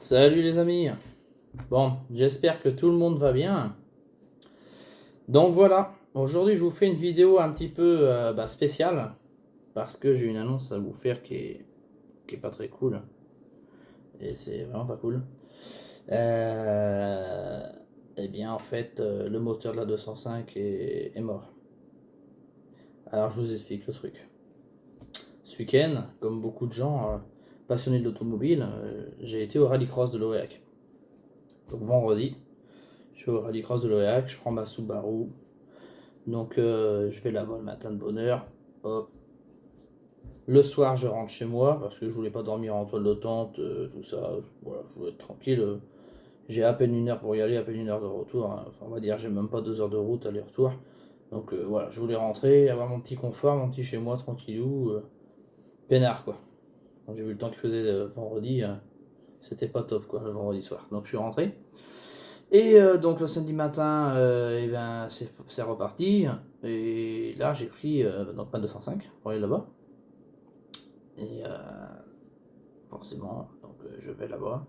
Salut les amis. Bon, j'espère que tout le monde va bien. Donc voilà, aujourd'hui je vous fais une vidéo un petit peu spéciale parce que j'ai une annonce à vous faire qui est pas très cool et c'est vraiment pas cool. Euh, eh bien en fait, le moteur de la 205 est mort. Alors je vous explique le truc. Ce week-end, comme beaucoup de gens passionnés de l'automobile, j'ai été au rallycross de l'Oréac. Donc vendredi, je vais au rallycross de l'Oréac, je prends ma Subaru. Donc je vais là-bas le matin de bonne heure. Hop. Le soir, je rentre chez moi parce que je voulais pas dormir en toile de tente, tout ça. Voilà, je voulais être tranquille. J'ai à peine une heure pour y aller, à peine une heure de retour, hein. Enfin, on va dire, j'ai même pas 2 heures de route aller-retour. Donc voilà, je voulais rentrer, avoir mon petit confort, mon petit chez moi, tranquillou, peinard quoi. Quand j'ai vu le temps qu'il faisait vendredi, c'était pas top quoi, le vendredi soir. Donc je suis rentré. Et donc le samedi matin, eh ben, c'est reparti. Et là, j'ai pris donc ma 205 pour aller là-bas. Et forcément, donc je vais là-bas.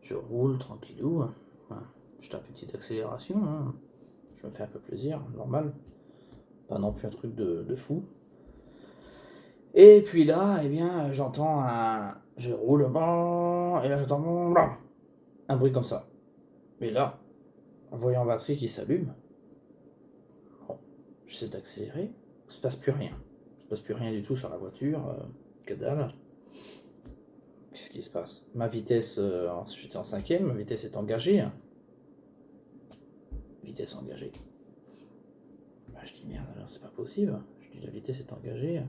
Je roule tranquillou. Enfin, je tape une petite accélération, hein. Je me fais un peu plaisir, normal. Pas non plus un truc de fou. Et puis là, eh bien, j'entends un. Je roule, bon, et là j'entends un bruit comme ça. Mais là, voyant batterie qui s'allume, bon, j'essaie d'accélérer, il se passe plus rien. Il se passe plus rien du tout sur la voiture, que dalle. Qu'est-ce qui se passe? Ma vitesse, j'étais en cinquième, ma vitesse est engagée, hein. Vitesse engagée. Bah, je dis merde, alors c'est pas possible. Je dis la vitesse est engagée.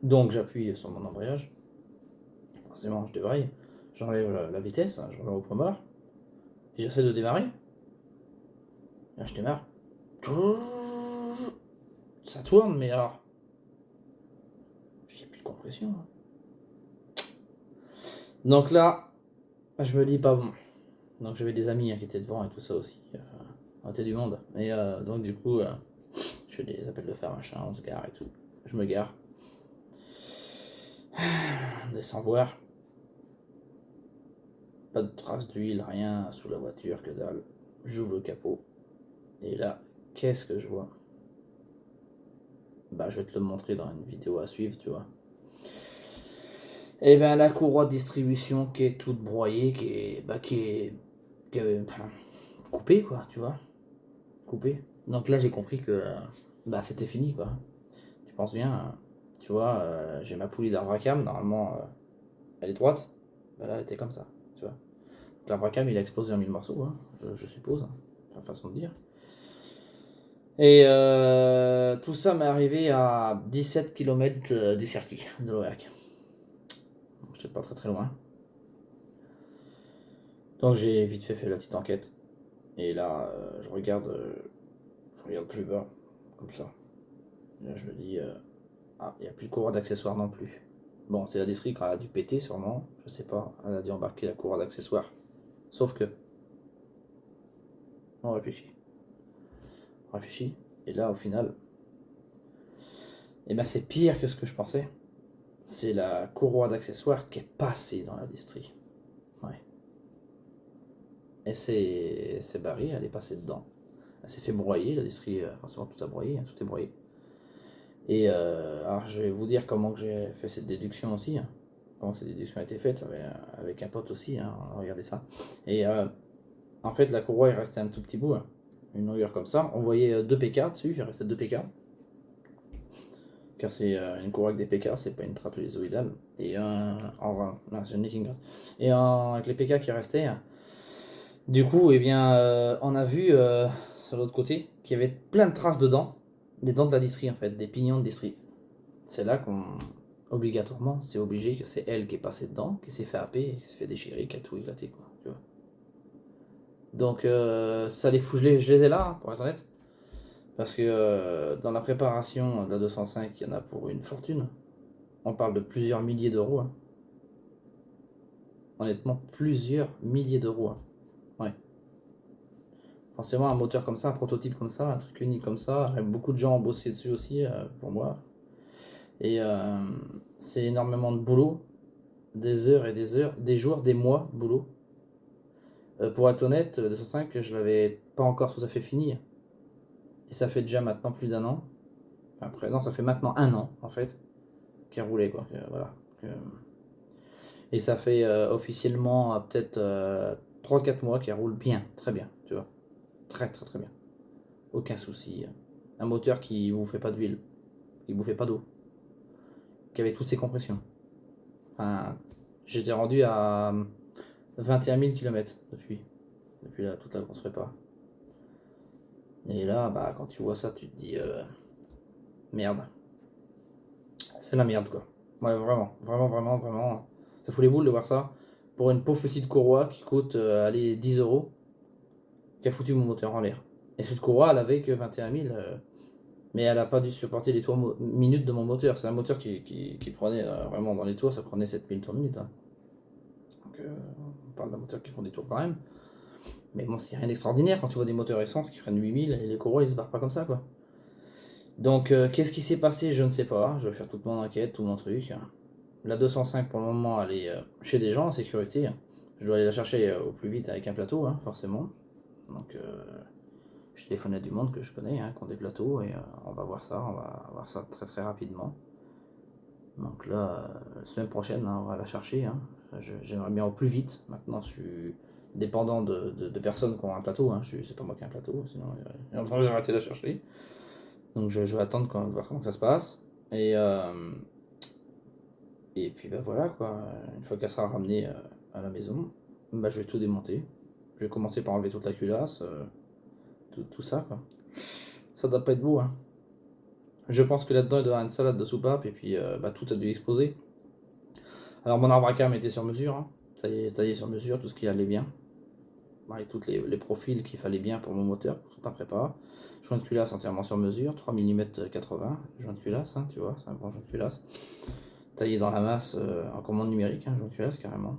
Donc j'appuie sur mon embrayage. Forcément, je débraye. J'enlève la vitesse, hein, je remets au point mort. Et j'essaie de démarrer. Là, je démarre. Ça tourne, mais alors. J'ai plus de compression, hein. Donc là, je me dis pas bon. Donc j'avais des amis, hein, qui étaient devant et tout ça aussi. On était du monde. Et donc du coup, je fais des appels de phare, machin, on se gare et tout. Je me gare. On descend voir. Pas de traces d'huile, rien sous la voiture, que dalle. J'ouvre le capot. Et là, qu'est-ce que je vois? Bah, je vais te le montrer dans une vidéo à suivre, tu vois. Et ben, la courroie de distribution qui est toute broyée, enfin, coupée, quoi, tu vois. Coupée. Donc là, j'ai compris que bah, c'était fini, quoi. Tu penses bien, tu vois, j'ai ma poulie d'arbre à cam, normalement, elle est droite. Bah là, elle était comme ça, tu vois. L'arbre à cam, il a explosé en mille morceaux, hein, je suppose, hein, la façon de dire. Et tout ça m'est arrivé à 17 km du circuit de l'Oréac. Donc j'étais pas très très loin. Donc j'ai vite fait la petite enquête. Et là, je regarde plus bas, comme ça. Et là, je me dis, ah, il n'y a plus de courroie d'accessoires non plus. Bon, c'est la district quand elle a dû péter sûrement, je sais pas. Elle a dû embarquer la courroie d'accessoires. Sauf que, on réfléchit. On réfléchit. Et là, au final, eh ben, c'est pire que ce que je pensais. C'est la courroie d'accessoires qui est passée dans la district. Ouais. Et c'est Barry, elle est passée dedans. Elle s'est fait broyer, la distillerie, forcément tout a broyé, hein, tout est broyé. Et alors je vais vous dire comment que j'ai fait cette déduction aussi, hein. Comment cette déduction a été faite avec un pote aussi, hein, regardez ça. Et en fait la courroie il restait un tout petit bout, hein, une longueur comme ça. On voyait 2 PK dessus, il restait 2 PK. Car c'est une courroie avec des PK, c'est pas une trapézoïdale. Et non, c'est une Nicking Grass. Et avec les PK qui restaient, du coup, eh bien, on a vu sur l'autre côté qu'il y avait plein de traces dedans, des dents de la distrie en fait, des pignons de distrie. C'est là qu'on, obligatoirement, c'est obligé que c'est elle qui est passée dedans, qui s'est fait happer, qui s'est fait déchirer, qui a tout éclaté quoi. Tu vois. Donc ça les fout, je les ai là, hein, pour être honnête, parce que dans la préparation de la 205, il y en a pour une fortune. On parle de plusieurs milliers d'euros, hein. Honnêtement, plusieurs milliers d'euros, hein. Ouais. Forcément, un moteur comme ça, un prototype comme ça, un truc unique comme ça, beaucoup de gens ont bossé dessus aussi, pour moi. Et c'est énormément de boulot. des heures et des heures, des jours, des mois de boulot. Pour être honnête, le 205, je l'avais pas encore tout à fait fini. Et ça fait déjà maintenant plus d'1 an. Enfin, présent, ça fait maintenant 1 an, en fait, qui a roulé, quoi. Voilà. Et ça fait officiellement peut-être 3-4 mois qu'il roule bien, très bien, tu vois. Très très très bien. Aucun souci. Un moteur qui vous fait pas d'huile, qui vous fait pas d'eau, qui avait toutes ses compressions. Enfin, j'étais rendu à 21 000 km depuis toute la grosse prépa. Et là, bah, quand tu vois ça, tu te dis merde. C'est la merde, quoi. Ouais, vraiment, vraiment, vraiment, vraiment. Ça fout les boules de voir ça. Pour une pauvre petite courroie qui coûte allez, 10 euros, qui a foutu mon moteur en l'air. Et cette courroie, elle avait que 21 000, mais elle n'a pas dû supporter les tours minutes de mon moteur. C'est un moteur qui prenait vraiment dans les tours, ça prenait 7000 tours minutes. Hein. Donc on parle d'un moteur qui prend des tours quand même. Mais bon, c'est rien d'extraordinaire quand tu vois des moteurs essence qui prennent 8000 et les courroies ils se barrent pas comme ça, quoi. Donc qu'est-ce qui s'est passé? Je ne sais pas. Je vais faire toute mon enquête, tout mon truc. La 205 pour le moment, elle est chez des gens en sécurité. Je dois aller la chercher au plus vite avec un plateau, hein, forcément. Donc je téléphone à du monde que je connais, hein, qui ont des plateaux, et on va voir ça très très rapidement. Donc là, la semaine prochaine, hein, on va la chercher. Hein. J'aimerais bien au plus vite. Maintenant, je suis dépendant de personnes qui ont un plateau. Hein. C'est pas moi qui ai un plateau, sinon enfin, j'ai arrêté de la chercher. Donc je vais attendre de voir comment ça se passe. Et puis bah voilà quoi. Une fois qu'elle sera ramenée à la maison, bah, je vais tout démonter. Je vais commencer par enlever toute la culasse, tout ça quoi. Ça doit pas être beau, hein. Je pense que là-dedans, il doit y avoir une salade de soupape et puis bah, tout a dû exploser. Alors, mon arbre à cam était sur mesure, hein. Taillé sur mesure, tout ce qui allait bien. Avec tous les profils qu'il fallait bien pour mon moteur, pour pas prépa. Joint de culasse entièrement sur mesure, 3 mm 80, joint de culasse, hein, tu vois, c'est un grand joint de culasse. Taillé dans la masse en commande numérique, hein, joint de culasse carrément.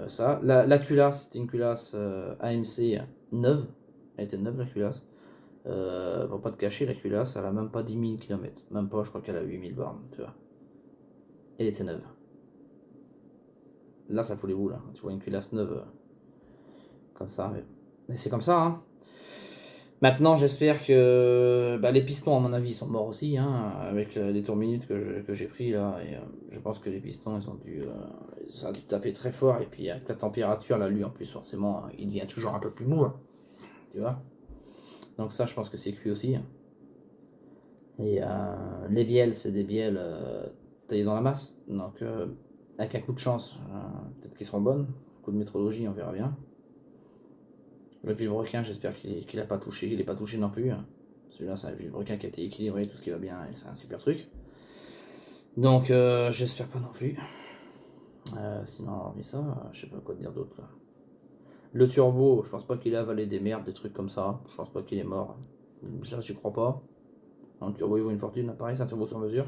Ça, la culasse, c'était une culasse AMC neuve, elle était neuve la culasse. Pour pas te cacher, la culasse, elle a même pas 10 000 km. Même pas, je crois qu'elle a 8000 bornes, tu vois. Elle était neuve. Là, ça fout les boules, hein. Tu vois une culasse neuve comme ça. Mais c'est comme ça, hein. Maintenant, j'espère que bah, les pistons, à mon avis, sont morts aussi, hein, avec les tours minutes que j'ai pris là. Et je pense que les pistons, ça a dû taper très fort. Et puis, avec la température, là, lui, en plus, forcément, il devient toujours un peu plus mou, hein, tu vois. Donc, ça, je pense que c'est cuit aussi. Hein. Et les bielles, c'est des bielles taillées dans la masse. Donc, avec un coup de chance, peut-être qu'ils seront bonnes. Coup de métrologie, on verra bien. Le vilebrequin, j'espère qu'il n'a pas touché. Il n'est pas touché non plus. Hein. Celui-là, c'est un vilebrequin qui a été équilibré, tout ce qui va bien, et c'est un super truc. Donc, j'espère pas non plus. Sinon, hormis ça, je sais pas quoi te dire d'autre. Là. Le turbo, je pense pas qu'il a avalé des merdes, des trucs comme ça. Je pense pas qu'il est mort. Ça, j'y crois pas. Un turbo, il vaut une fortune. Pareil, c'est un turbo sur mesure.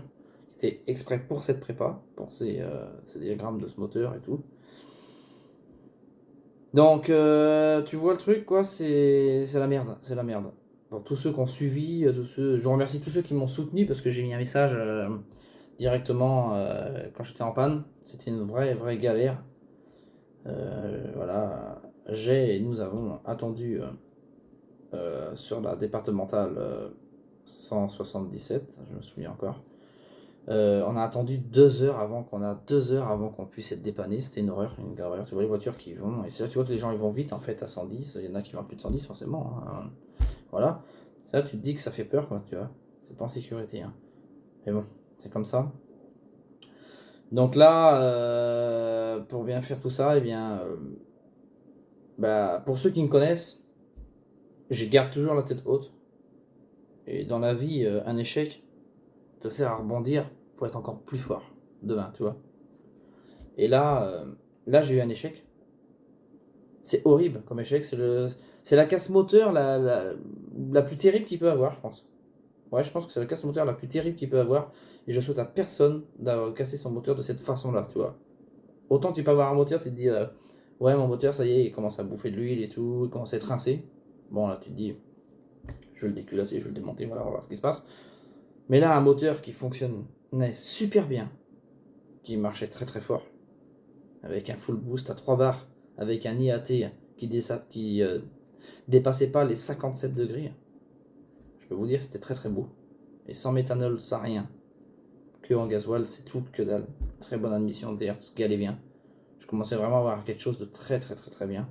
C'était exprès pour cette prépa, pour ces diagrammes de ce moteur et tout. Donc, tu vois le truc, quoi, c'est la merde, c'est la merde. Pour tous ceux qui ont suivi, je remercie tous ceux qui m'ont soutenu parce que j'ai mis un message directement quand j'étais en panne. C'était une vraie galère. Voilà, nous avons attendu sur la départementale 177, je me souviens encore. On a attendu 2 heures avant qu'on puisse être dépanné. C'était une horreur, une galère. Tu vois les voitures qui vont, et c'est là tu vois que les gens ils vont vite en fait à 110. Il y en a qui vont à plus de 110 forcément. Hein. Voilà. C'est là tu te dis que ça fait peur quoi, tu vois. C'est pas en sécurité. Hein. Mais bon, c'est comme ça. Donc là, pour bien faire tout ça, eh bien, bah, pour ceux qui me connaissent, je garde toujours la tête haute. Et dans la vie, un échec te sert à rebondir pour être encore plus fort demain, tu vois. Et là j'ai eu un échec. C'est horrible comme échec. C'est la casse moteur la plus terrible qu'il peut avoir, je pense. Ouais, je pense que c'est la casse moteur la plus terrible qu'il peut avoir. Et je souhaite à personne d'avoir cassé son moteur de cette façon-là, tu vois. Autant tu peux avoir un moteur, tu te dis, ouais, mon moteur, ça y est, il commence à bouffer de l'huile et tout, il commence à être rincé. Bon, là, tu te dis, je vais le déculasser, je vais le démonter, voilà, on va voir ce qui se passe. Mais là, un moteur qui fonctionnait super bien, qui marchait très très fort, avec un full boost à 3 bars, avec un IAT qui dépassait pas les 57 degrés. Je peux vous dire, c'était très très beau. Et sans méthanol, sans rien. Que en gasoil, c'est tout que dalle. Très bonne admission d'air, tout ce qui allait bien. Je commençais vraiment à avoir quelque chose de très très très très bien.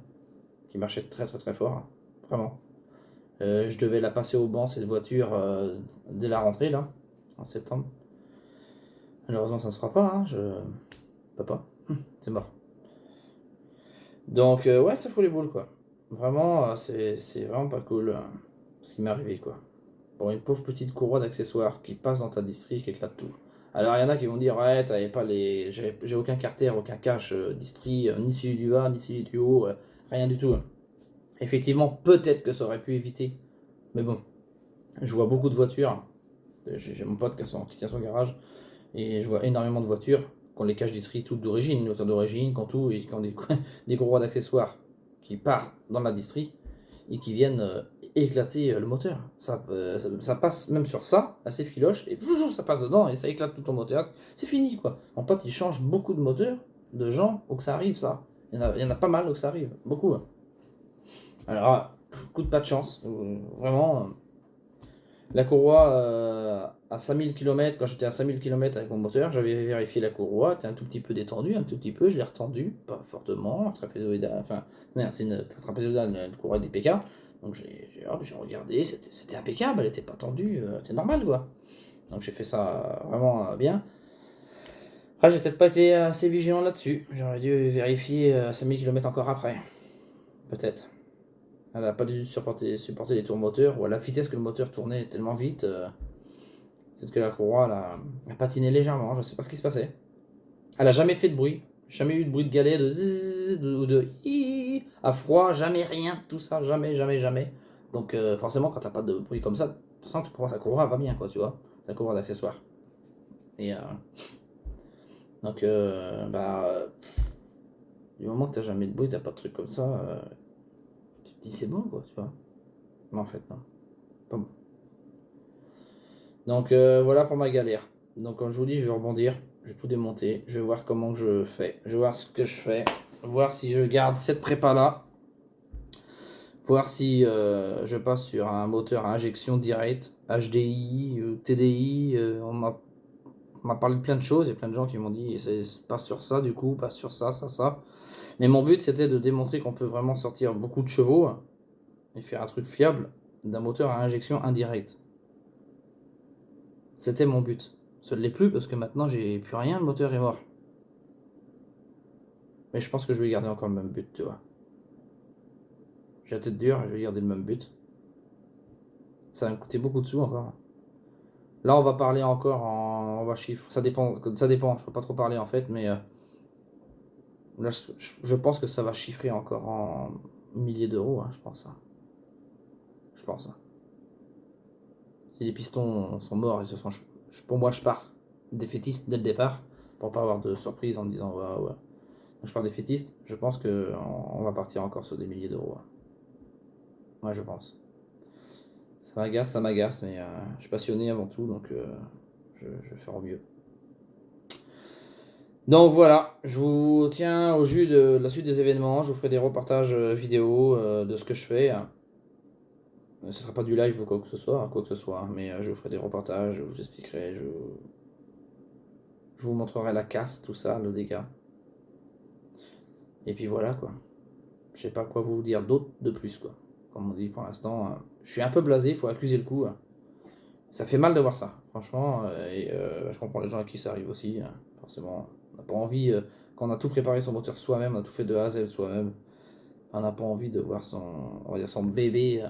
Qui marchait très très très fort. Vraiment. Je devais la passer au banc, cette voiture, dès la rentrée, là, en septembre. Malheureusement, ça ne se fera pas, hein, je peux pas. C'est mort. Donc, ouais, ça fout les boules, quoi. Vraiment, c'est vraiment pas cool ce qui m'est arrivé, quoi. Pour une pauvre petite courroie d'accessoires qui passe dans ta distri, qui éclate tout. Alors, il y en a qui vont dire, ouais, t'avais pas les. J'ai aucun carter, aucun cache distri, ni celui du bas, ni celui du haut, rien du tout. Effectivement, peut-être que ça aurait pu éviter. Mais bon, je vois beaucoup de voitures. J'ai mon pote qui tient son garage. Et je vois énormément de voitures qui ont les caches distri toutes d'origine, une voiture d'origine, qui ont tout, et qui ont des gros d'accessoires qui partent dans la distri et qui viennent éclater le moteur. Ça passe même sur ça, assez filoche, et ça passe dedans et ça éclate tout ton moteur. C'est fini quoi. Mon pote il change beaucoup de moteurs, de gens, où que ça arrive ça. Il y en a pas mal où que ça arrive, beaucoup. Hein. Alors, coup de pas de chance, vraiment. La courroie à 5000 km, quand j'étais à 5000 km avec mon moteur, j'avais vérifié la courroie, elle était un tout petit peu détendue, un tout petit peu, je l'ai retendue, pas fortement, trapézoïdale, enfin, merde, c'est une trapézoïdale, une courroie DPK, donc j'ai regardé, c'était impeccable, elle était pas tendue, c'était normal quoi. Donc j'ai fait ça vraiment bien. Après, j'ai peut-être pas été assez vigilant là-dessus, j'aurais dû vérifier 5000 km encore après, peut-être. Elle n'a pas dû supporter les tours moteurs, ou à la vitesse que le moteur tournait tellement vite. C'est que la courroie elle a patiné légèrement, je sais pas ce qui se passait. Elle a jamais fait de bruit, jamais eu de bruit de galet, de zzzz, ou de hi, à froid, jamais rien, tout ça, jamais, jamais, jamais. Donc forcément, quand t'as pas de bruit comme ça, de toute façon, pour moi, sa courroie va bien, quoi, tu vois. Sa courroie d'accessoires. Et donc, du moment que t'as jamais de bruit, t'as pas de truc comme ça, tu te dis c'est bon, quoi, tu vois. Mais en fait, non, pas bon. Donc voilà pour ma galère. Donc comme je vous dis, je vais rebondir, je vais tout démonter, je vais voir comment je fais, je vais voir ce que je fais, voir si je garde cette prépa là, voir si je passe sur un moteur à injection directe, HDI, TDI, on m'a parlé de plein de choses, il y a plein de gens qui m'ont dit passe sur ça du coup, passe sur ça, ça, ça. Mais mon but c'était de démontrer qu'on peut vraiment sortir beaucoup de chevaux et faire un truc fiable d'un moteur à injection indirecte. C'était mon but. Ça ne l'est plus parce que maintenant j'ai plus rien, le moteur est mort. Mais je pense que je vais garder encore le même but, tu vois. J'ai la tête dure et je vais garder le même but. Ça va me coûter beaucoup de sous encore. Là on va parler encore on va chiffre. Ça dépend, je peux pas trop parler en fait, mais là je pense que ça va chiffrer encore en milliers d'euros, hein, je pense. Hein. Je pense. Hein. Si les pistons sont morts, pour moi je pars défaitiste dès le départ, pour pas avoir de surprise en me disant ouais. Je pars défaitiste, je pense qu'on va partir encore sur des milliers d'euros. Ouais, je pense. Ça m'agace, mais je suis passionné avant tout, donc je vais faire au mieux. Donc voilà, je vous tiens au jus de la suite des événements, je vous ferai des reportages vidéo de ce que je fais. Ce ne sera pas du live ou quoi que ce soit, hein, mais je vous ferai des reportages, je vous expliquerai, je vous montrerai la casse, tout ça, le dégât. Et puis voilà quoi. Je sais pas quoi vous dire d'autre de plus quoi. Comme on dit pour l'instant, je suis un peu blasé, il faut accuser le coup. Ça fait mal de voir ça, franchement, et je comprends les gens à qui ça arrive aussi, forcément. On n'a pas envie, quand on a tout préparé son moteur soi-même, on a tout fait de A à Z soi-même, on n'a pas envie de voir son bébé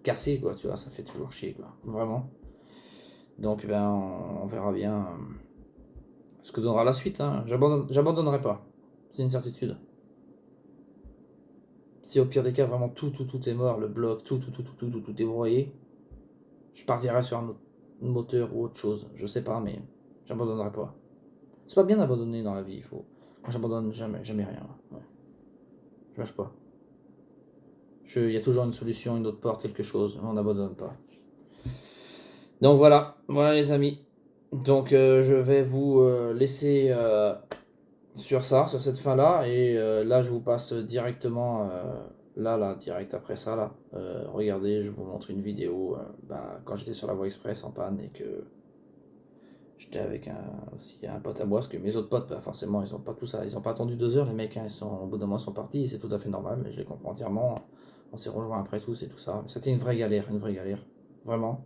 cassé, quoi, tu vois, ça fait toujours chier, quoi, vraiment. Donc, ben, on verra bien ce que donnera la suite, hein. J'abandonnerai pas, c'est une certitude. Si au pire des cas, vraiment tout est mort, le bloc, tout est broyé, je partirai sur un autre moteur ou autre chose, je sais pas, mais j'abandonnerai pas. C'est pas bien d'abandonner dans la vie, il faut. Moi j'abandonne jamais rien. Ouais. Je lâche pas. Il y a toujours une solution, une autre porte, quelque chose, on n'abandonne pas. Donc voilà les amis. Donc je vais vous laisser sur ça, sur cette fin là, et là je vous passe directement, là, direct après ça, là. Regardez, je vous montre une vidéo, quand j'étais sur la voie express en panne et que j'étais avec aussi un pote à moi, parce que mes autres potes, forcément, ils ont pas tout ça, ils ont pas attendu 2 heures, les mecs, hein, au bout d'un moment, ils sont partis, c'est tout à fait normal, mais je les comprends entièrement. On s'est rejoints après tous et tout ça. C'était une vraie galère, vraiment.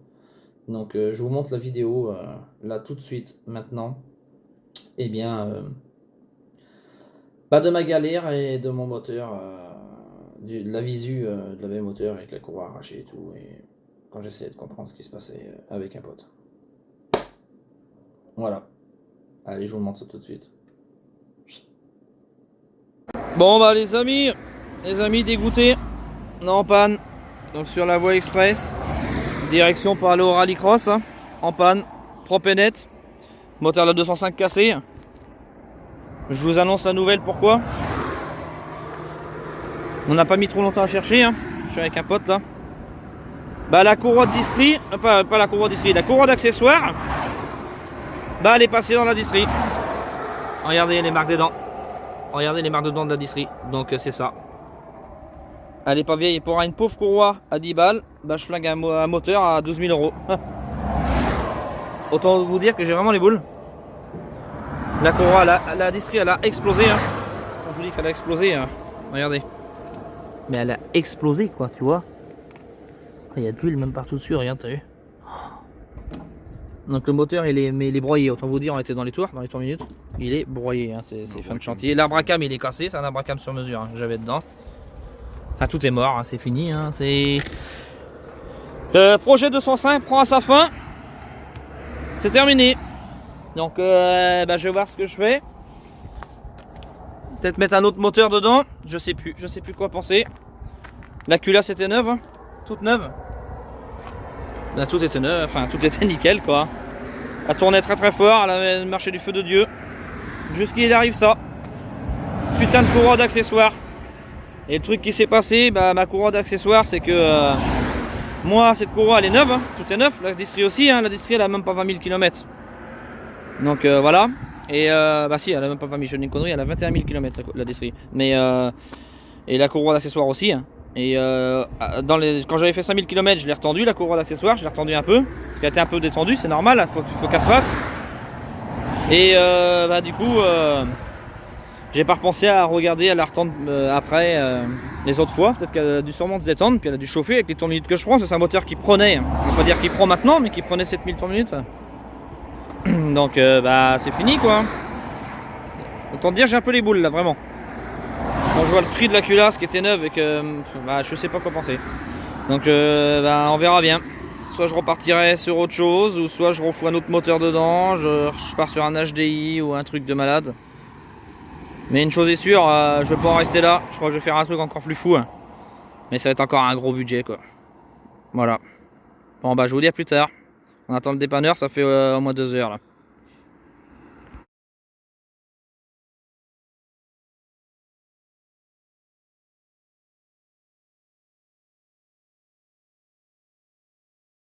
Donc, je vous montre la vidéo là tout de suite, maintenant. Et bien, de ma galère et de mon moteur, de la visu de la même moteur avec la courroie arrachée et tout, et quand j'essayais de comprendre ce qui se passait avec un pote. Voilà. Allez, je vous montre ça tout de suite. Bon bah les amis dégoûtés, on est en panne. Donc sur la voie express, direction pour aller au rallycross, hein, en panne, propre et net. Moteur la 205 cassé. Je vous annonce la nouvelle, pourquoi. On n'a pas mis trop longtemps à chercher, hein. Je suis avec un pote là. La courroie de distri, pas la courroie de distri, la courroie d'accessoires, elle est passée dans la distri. Regardez les marques dedans. Regardez les marques dedans de la distri. Donc c'est ça. Elle est pas vieille. Pour une pauvre courroie à 10 balles, je flingue un moteur à 12 000 €. Autant vous dire que j'ai vraiment les boules. La courroie, la distri, elle a explosé. Hein. Quand je vous dis qu'elle a explosé, hein. Regardez. Mais elle a explosé, quoi, tu vois. Il y a de l'huile même partout dessus, regarde, t'as vu. Donc le moteur, il est broyé. Autant vous dire, on était dans les tours minutes. Il est broyé, hein. C'est fin de chantier. L'arbre à cam, il est cassé. C'est un arbre à cam sur mesure, hein, que j'avais dedans. Enfin, tout est mort, hein, c'est fini. Hein, le projet 205 prend à sa fin. C'est terminé. Donc je vais voir ce que je fais. Peut-être mettre un autre moteur dedans. Je sais plus quoi penser. La culasse était neuve, hein, toute neuve. Tout était neuf, enfin tout était nickel quoi. Elle tournait très fort, elle avait marché du feu de Dieu. Jusqu'il arrive ça. Putain de courroie d'accessoires. Et le truc qui s'est passé, ma courroie d'accessoires, c'est que moi cette courroie elle est neuve, hein, tout est neuf, la distri aussi, hein, la distri elle a même pas 20 000 km. Donc voilà. Et si elle a même pas 20 000, je dis une connerie, elle a 21 000 km la distri. Mais et la courroie d'accessoires aussi. Hein. Et quand j'avais fait 5000 km, je l'ai retendu la courroie d'accessoires, je l'ai retendu un peu, parce qu'elle était un peu détendue, c'est normal, faut qu'elle se fasse. Et du coup, j'ai pas repensé à regarder, à la retendre après les autres fois. Peut-être qu'elle a dû sûrement se détendre, puis elle a dû chauffer avec les tours minutes que je prends. C'est un moteur qui prenait, on va pas dire qu'il prend maintenant, mais qui prenait 7000 tours minutes. Donc c'est fini quoi. Autant dire, j'ai un peu les boules là, vraiment. Quand je vois le prix de la culasse qui était neuve et que je sais pas quoi penser. Donc on verra bien. Soit je repartirai sur autre chose, ou soit je refous un autre moteur dedans, je pars sur un HDI ou un truc de malade. Mais une chose est sûre, je vais pas en rester là. Je crois que je vais faire un truc encore plus fou. Hein. Mais ça va être encore un gros budget quoi. Voilà. Bon je vous dis à plus tard. On attend le dépanneur, ça fait au moins 2 heures là.